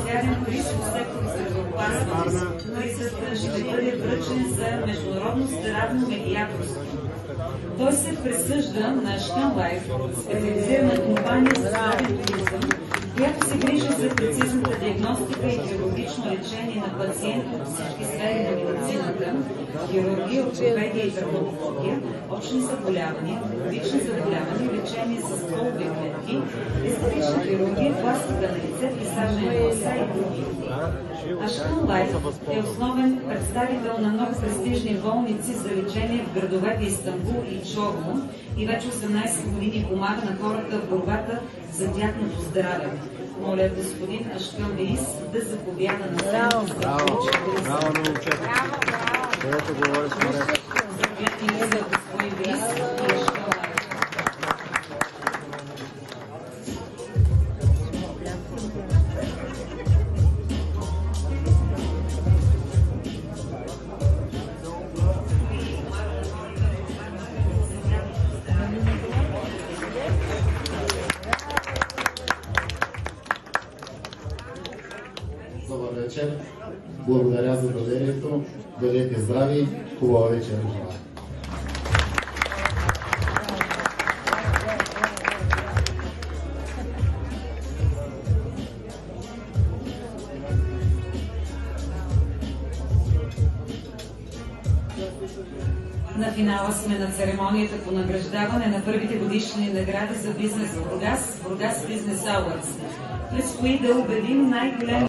специален приз в сектор здравеопазване. Призът ще бъде връчен за международно здравно медиаторство. Той се присъжда на Шканлайф, специализирана компания за здравен туризъм, която се грижи за прецизната диагностика и хирургично лечение на пациенти от всички сфери на медицината, хирургия, ортопедия и травматология, очни заболявания, онкологични заболявания, лечение с стволови клетки, естетична хирургия, пластика на лице, присаждане на коса и други. Шканлайф е основен представител на много престижни болници за лечение в градовете Истанбул и Чорно и вече 18 години помага на хората в борбата за тяхното здраве. Моля господин Ашкан Мирис да заповяда на сцената за да получи приз. Браво, Заповядайте за господин Мирис и Ашкан Лайф. Добър вечер. Благодаря за доверието. Бъдете здрави. Хубава вечер. На финала сме на церемонията по награждаване на първите годишни награди за бизнес в Бургас, Бургас Бизнес Awards. Предстои да обявим най-голям